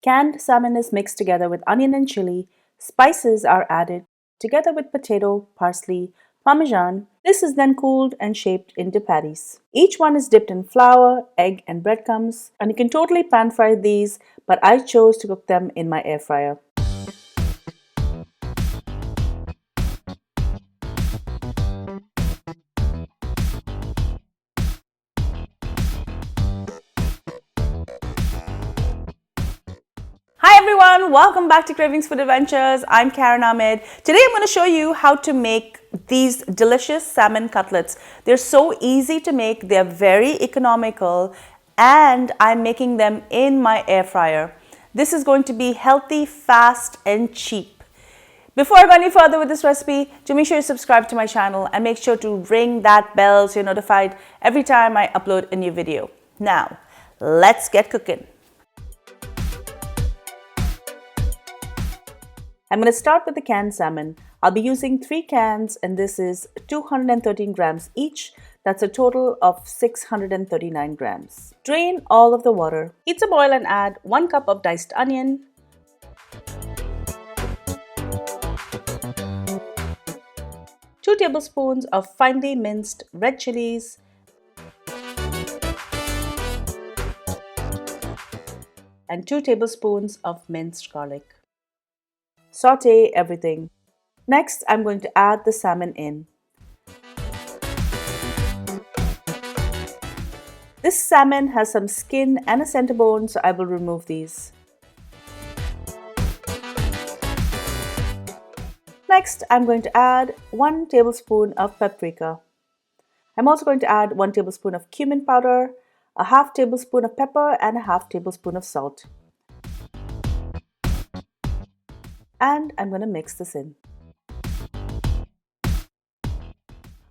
Canned salmon is mixed together with onion and chili. Spices are added together with potato, parsley, parmesan. This is then cooled and shaped into patties. Each one is dipped in flour, egg, and breadcrumbs, and you can totally pan fry these, but I chose to cook them in my air fryer. Hi everyone, welcome back to Cravings Food Adventures. I'm Karen Ahmed. Today I'm going to show you how to make these delicious salmon cutlets. They're so easy to make, they're very economical, and I'm making them in my air fryer. This is going to be healthy, fast, and cheap. Before I go any further with this recipe, do make sure you subscribe to my channel and make sure to ring that bell so you're notified every time I upload a new video. Now, let's get cooking. I'm going to start with the canned salmon. I'll be using 3 cans and this is 213 grams each. That's a total of 639 grams. Drain all of the water. Heat some oil and add 1 cup of diced onion, 2 tablespoons of finely minced red chilies, and 2 tablespoons of minced garlic. Saute everything. Next, I'm going to add the salmon in. This salmon has some skin and a center bone, so I will remove these. Next, I'm going to add 1 tablespoon of paprika. I'm also going to add 1 tablespoon of cumin powder, a half tablespoon of pepper, and a half tablespoon of salt. And I'm going to mix this in.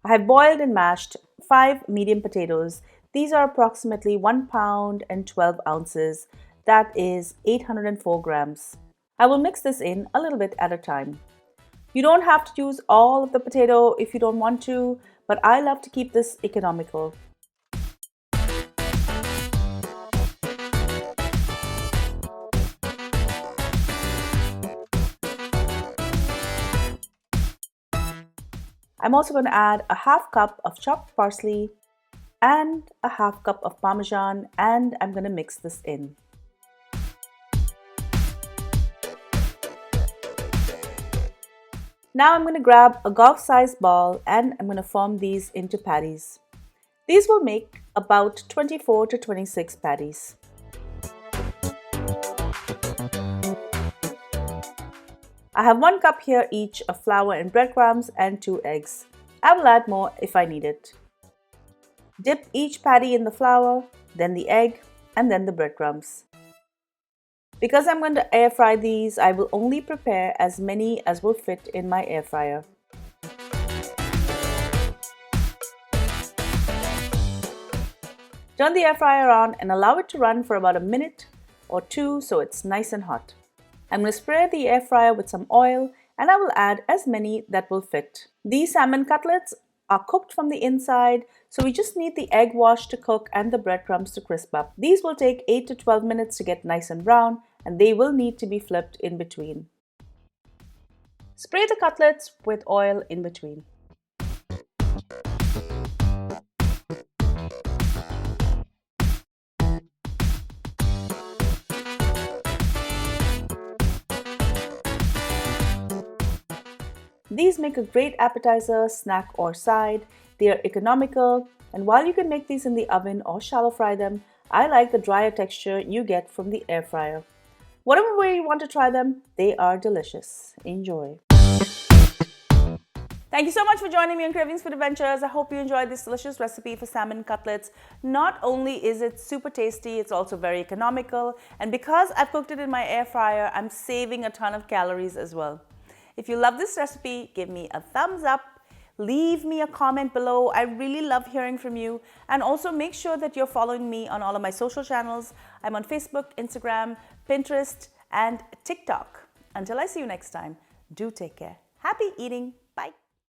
I have boiled and mashed 5 medium potatoes. These are approximately 1 pound and 12 ounces. That is 804 grams. I will mix this in a little bit at a time. You don't have to use all of the potato if you don't want to, but I love to keep this economical. I'm also going to add a half cup of chopped parsley and a half cup of parmesan, and I'm going to mix this in. Now I'm going to grab a golf-sized ball and I'm going to form these into patties. These will make about 24 to 26 patties. I have 1 cup here each of flour and breadcrumbs and 2 eggs. I will add more if I need it. Dip each patty in the flour, then the egg, and then the breadcrumbs. Because I'm going to air fry these, I will only prepare as many as will fit in my air fryer. Turn the air fryer on and allow it to run for about a minute or 2 so it's nice and hot. I'm going to spray the air fryer with some oil and I will add as many that will fit. These salmon cutlets are cooked from the inside, so we just need the egg wash to cook and the breadcrumbs to crisp up. These will take 8 to 12 minutes to get nice and brown and they will need to be flipped in between. Spray the cutlets with oil in between. These make a great appetizer, snack, or side. They are economical, and while you can make these in the oven or shallow fry them, I like the drier texture you get from the air fryer. Whatever way you want to try them, they are delicious. Enjoy. Thank you so much for joining me on Cravings Food Adventures. I hope you enjoyed this delicious recipe for salmon cutlets. Not only is it super tasty, it's also very economical, and because I've cooked it in my air fryer, I'm saving a ton of calories as well. If you love this recipe, give me a thumbs up, leave me a comment below. I really love hearing from you. And also make sure that you're following me on all of my social channels. I'm on Facebook, Instagram, Pinterest, and TikTok. Until I see you next time, do take care. Happy eating!